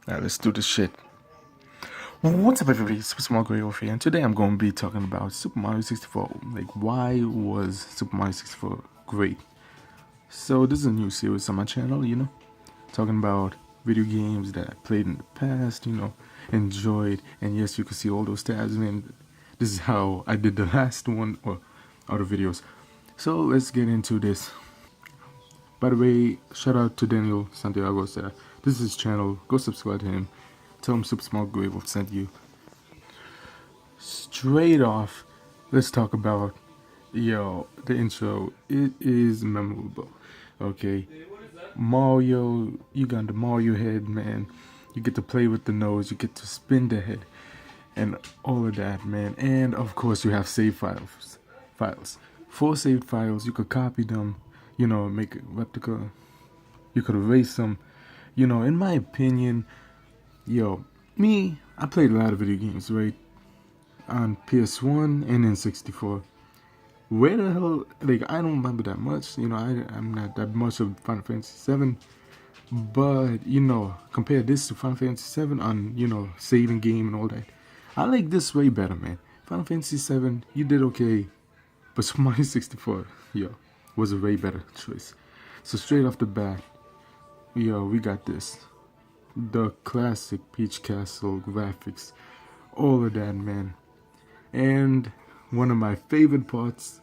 Alright, let's do this shit. What's up, everybody? Super Small Gray over here, and today I'm going to be talking about Super Mario 64. Like, why was Super Mario 64 great? So, this is a new series on my channel, talking about video games that I played in the past, enjoyed, and yes, you can see all those tabs, and this is how I did the last one, or other videos. So, let's get into this. By the way, shout out to Daniel Santiago. This is his channel. Go subscribe to him. Tell him Super Small Grave will send you. Straight off, let's talk about the intro. It is memorable. Okay, Mario, you got the Mario head, man. You get to play with the nose. You get to spin the head, and all of that, man. And of course, you have save files. 4 saved files. You could copy them. Make a replica. You could erase them. In my opinion, I played a lot of video games, right? On PS1 and N64. Where the hell, I don't remember that much. I'm not that much of Final Fantasy 7. But, compare this to Final Fantasy 7 on, saving game and all that. I like this way better, man. Final Fantasy 7, you did okay. But Super Mario 64, was a way better choice. So straight off the bat, we got this. The classic Peach Castle graphics, all of that, man. And one of my favorite parts,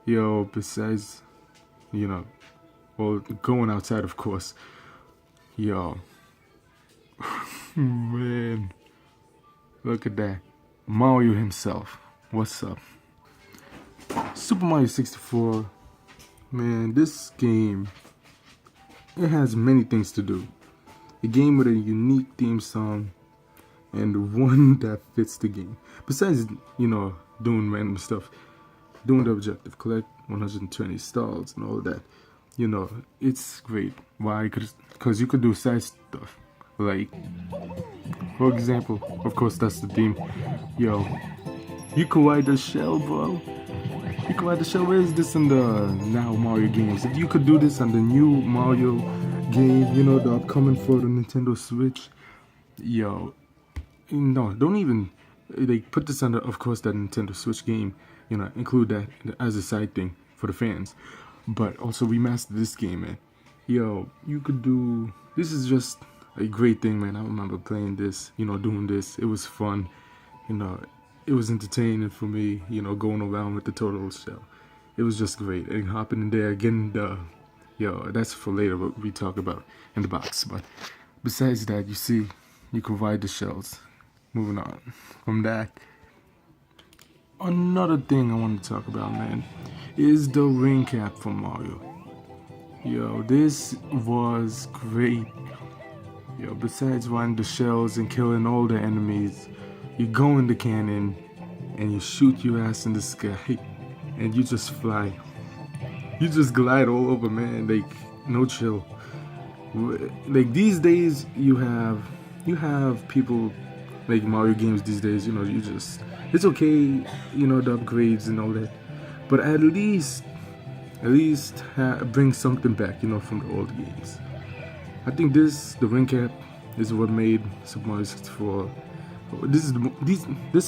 besides, well, going outside, of course, man, look at that. Mario himself, what's up? Super Mario 64, man, this game, it has many things to do. A game with a unique theme song and one that fits the game. Besides, doing random stuff, doing the objective, collect 120 stalls and all that, it's great. Why? Because you could do side stuff. Like, for example, of course, that's the theme. You could ride the shell, bro. You could ride the shell. Where is this in the now Mario games? If you could do this on the new Mario game, the upcoming for the Nintendo Switch, no, don't even put this under, of course, that Nintendo Switch game, include that as a side thing for the fans, but also remaster this game, man. You could do, this is just a great thing, man. I remember playing this, doing this. It was fun, it was entertaining for me, going around with the turtle shell. It was just great, and hopping in there, getting the, that's for later, what we talk about in the box. But besides that, you can ride the shells. Moving on from that, another thing I want to talk about, man, is the ring cap for Mario. This was great. Besides riding the shells and killing all the enemies, you go in the cannon and you shoot your ass in the sky and you just fly. You just glide all over, man. No chill. These days you have people like Mario games these days, it's okay, the upgrades and all that, but at least bring something back, from the old games. I think the ring cap is what made Super Mario 64. This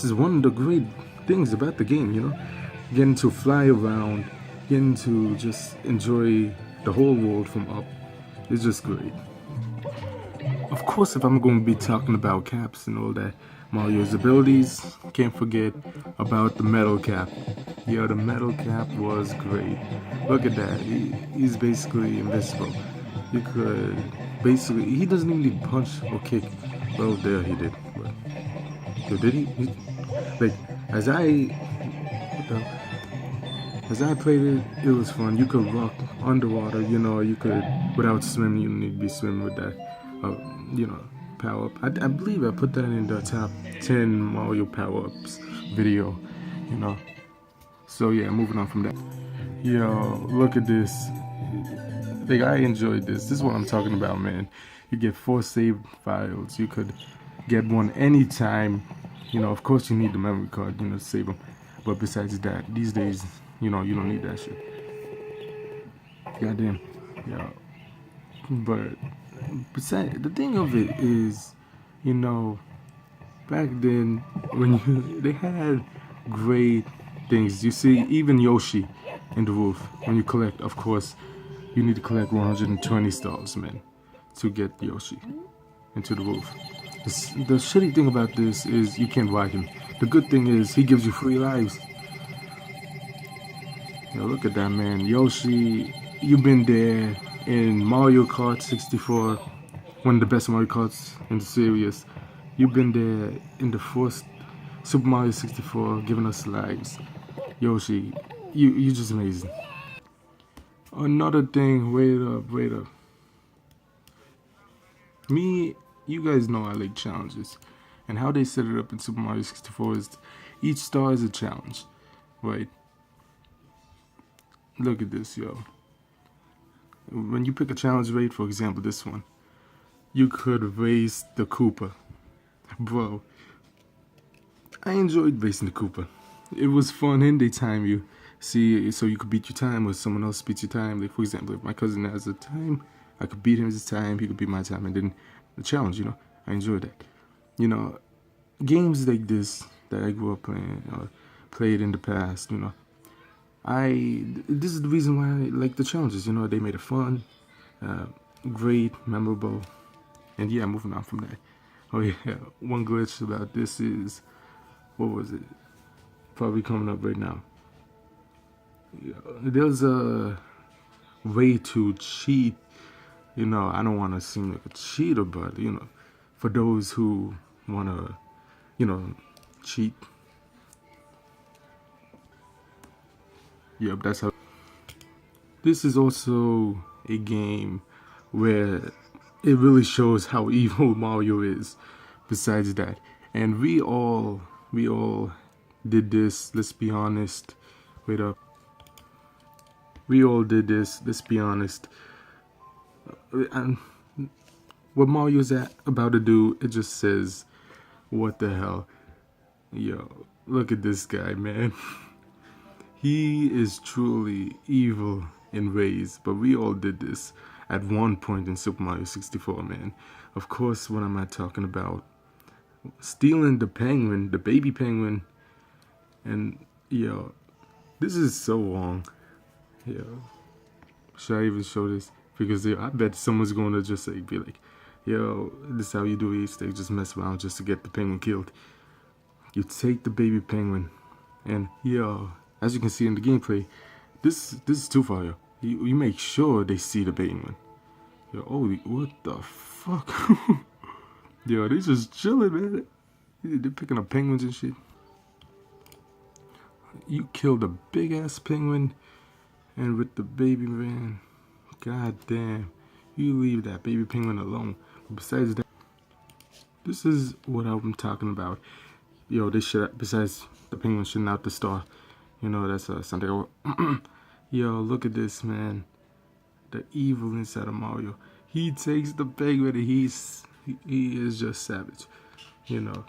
is one of the great things about the game, getting to fly around, getting to just enjoy the whole world from up. It's just great. Of course, if I'm going to be talking about caps and all that, Mario's abilities, can't forget about the metal cap. The metal cap was great. Look at that. He's basically invincible. You could basically, he doesn't even need punch or kick. Well, there he did. But, did he? As I played it, it was fun. You could rock underwater, you could, without swimming, you don't need to be swimming with that. Power up. I believe I put that in the top 10 Mario power-ups video, So yeah, moving on from that. Look at this. I enjoyed this. This is what I'm talking about, man. You get 4 saved files. You could get one anytime. Of course you need the memory card, to save them. But besides that, these days, you don't need that shit. Goddamn. But besides, the thing of it is, You know, back then when they had great things. You see, even Yoshi in the roof. When you collect, of course, you need to collect 120 stars, man, to get Yoshi into the roof. The shitty thing about this is you can't ride him. The good thing is he gives you free lives. Yo, look at that, man. Yoshi, you've been there in Mario Kart 64, one of the best Mario Karts in the series. You've been there in the first Super Mario 64, giving us lives. Yoshi, you just amazing. Another thing, wait up. Me, you guys know I like challenges. And how they set it up in Super Mario 64 is each star is a challenge, right? Look at this, yo. When you pick a challenge rate, for example, this one, you could race the Koopa. Bro, I enjoyed racing the Koopa. It was fun and they time you. See, so you could beat your time or someone else beats your time. Like, for example, if my cousin has a time, I could beat him his time, he could beat my time, and then the challenge, you know, I enjoyed that. You know, games like this that I grew up playing or played in the past, you know, this is the reason why I like the challenges. You know, they made it fun, great, memorable, and yeah, moving on from that. Oh yeah, one glitch about this is, what was it? Probably coming up right now. There's a way to cheat. You know, I don't want to seem like a cheater, but you know, for those who want to, you know, cheat. Yep, that's how. This is also a game where it really shows how evil Mario is. Besides that, and we all did this. Let's be honest. Wait up. We all did this. Let's be honest. And what Mario's about to do, it just says, "What the hell, yo? Look at this guy, man. He is truly evil in ways, but we all did this at one point in Super Mario 64, man. Of course, what am I talking about? Stealing the penguin, the baby penguin, and yo, this is so wrong. Yo, should I even show this? Because yo, I bet someone's gonna just like be like, yo, this is how you do it. They just mess around just to get the penguin killed. You take the baby penguin, and yo, as you can see in the gameplay, this is too far, yo. You make sure they see the penguin. Yo, holy, what the fuck? Yo, they just chilling, man. They're picking up penguins and shit. You killed a big ass penguin, and with the baby, man, god damn, you leave that baby penguin alone. But besides that, this is what I'm talking about. Yo, this shit, besides the penguin shitting out the star, you know, that's something. Yo, look at this, man. The evil inside of Mario. He takes the penguin and he is just savage. You know,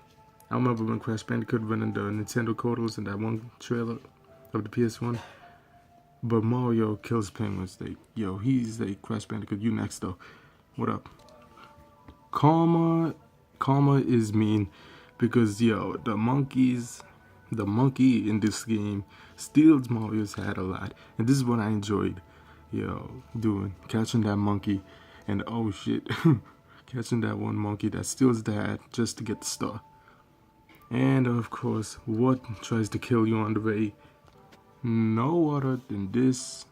I remember when Crash Bandicoot running the Nintendo Kodos in that one trailer of the PS1. But Mario kills penguins. Like, yo, he's like, Crash Bandicoot, you next though. What up? Karma is mean because yo, the monkey in this game steals Mario's hat a lot, and this is what I enjoyed, yo, doing, catching that monkey, and oh shit, catching that one monkey that steals the hat just to get the star. And of course, what tries to kill you on the way? No other than this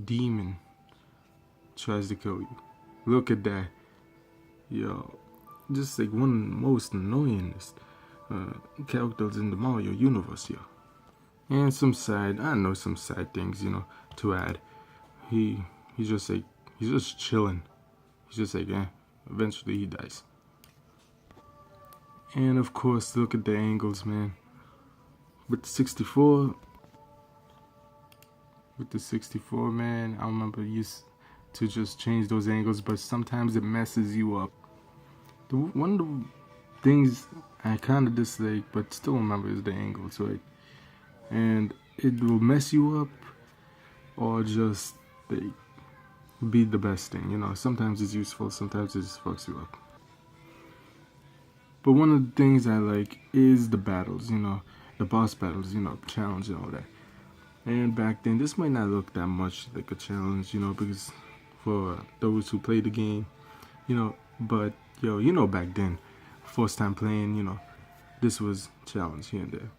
demon tries to kill you. Look at that, yo. Just like one of the most annoyingest characters in the Mario universe, yo. And some side things, you know, to add. He's just chilling. He's just like, eventually he dies. And of course, look at the angles, man. With the 64, man, I remember used to just change those angles, but sometimes it messes you up. One of the things I kind of dislike, but still remember, is the angles, right? And it will mess you up, or just like, be the best thing, you know. Sometimes it's useful, sometimes it just fucks you up. But one of the things I like is the battles, the boss battles, challenge and all that. And back then, this might not look that much like a challenge, because for those who play the game, but back then, first time playing, this was challenge here and there.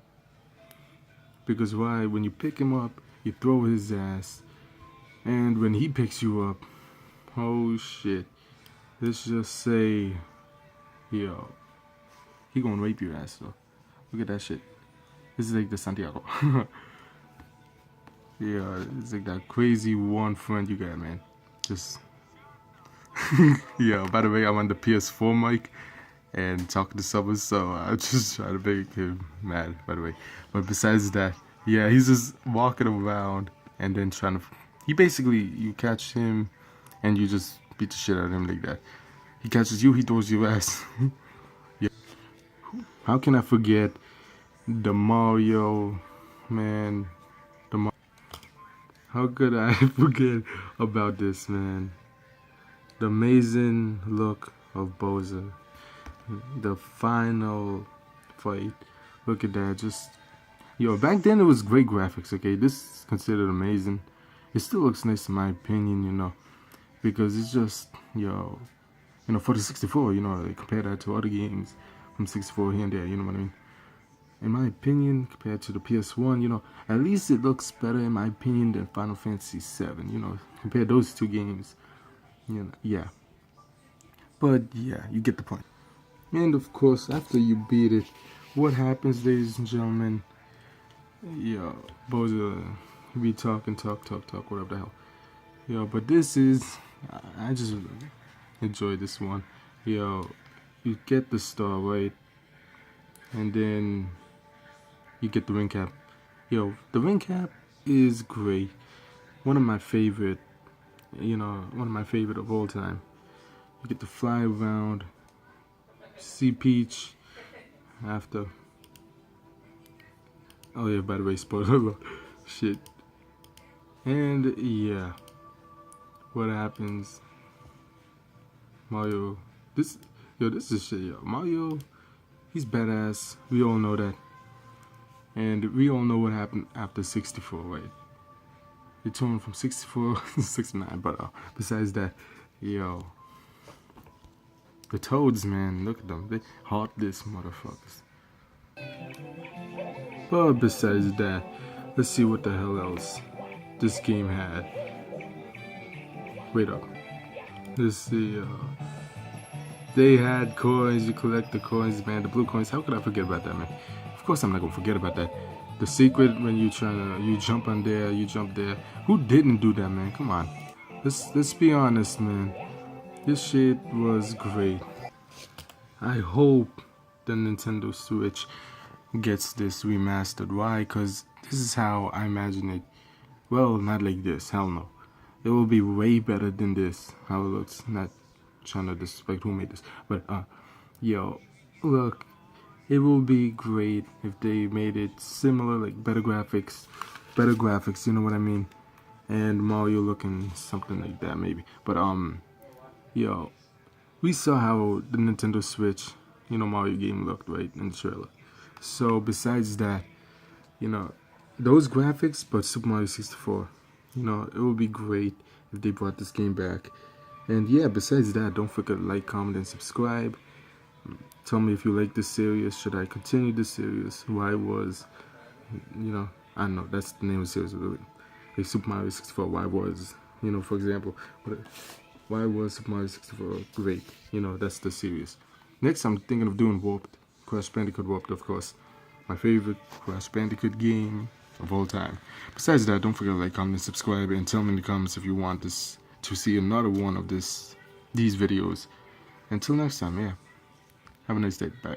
Because why? When you pick him up, you throw his ass, and when he picks you up, oh shit, let's just say, yo, he gonna rape your ass though. Look at that shit. This is like the Santiago. Yeah, it's like that crazy one friend you got, man. Just yeah, by the way, I'm on the PS4 mic and talking to someone, so I just try to make him mad, by the way. But besides that, yeah, he's just walking around and then trying to, you catch him and you just beat the shit out of him like that. He catches you, he throws your ass. Yeah. How can I forget the Mario, man? How could I forget about this, man? The amazing look of Bowser. The final fight. Look at that. Just, back then it was great graphics, okay? This is considered amazing. It still looks nice in my opinion, because it's just, for the 64, like, compare that to other games from 64 here and there, you know what I mean? In my opinion, compared to the PS1, at least it looks better in my opinion than Final Fantasy VII, compare those two games, yeah. But yeah, you get the point. And of course, after you beat it, what happens, ladies and gentlemen? Bowser, be talk, whatever the hell. But this is, I just enjoy this one. You get the star, right? And then you get the ring cap. The ring cap is great. One of my favorite, of all time. You get to fly around, see Peach after. Oh yeah, by the way, spoiler alert. Shit. And yeah, what happens? Mario, this is shit, yo. Mario, he's badass. We all know that. And we all know what happened after 64, right? It turned from 64 to 69, but besides that, the Toads, man, look at them. They heartless motherfuckers. But besides that, let's see what the hell else this game had. Wait up. Let's see, they had coins, you collect the coins, man, the blue coins. How could I forget about that, man? Of course I'm not gonna forget about that. The secret when you jump on there, you jump there. Who didn't do that, man? Come on. Let's be honest, man. This shit was great. I hope the Nintendo Switch gets this remastered. Why? Because this is how I imagine it. Well, not like this. Hell no. It will be way better than this. How it looks. Not trying to disrespect who made this. But, look. It will be great if they made it similar, like better graphics, you know what I mean? And Mario looking something like that maybe. But we saw how the Nintendo Switch, Mario game looked, right, in the trailer. So besides that, those graphics, but Super Mario 64, it would be great if they brought this game back. And yeah, besides that, don't forget to like, comment, and subscribe. Tell me if you like this series. Should I continue this series? Why was, I don't know, that's the name of the series, really. Like Super Mario 64, why was, for example, why was Super Mario 64 great? That's the series. Next, I'm thinking of doing Warped. Crash Bandicoot Warped, of course. My favorite Crash Bandicoot game of all time. Besides that, don't forget to like, comment, and subscribe, and tell me in the comments if you want this to see another one of these videos. Until next time, yeah. Have a nice day. Bye.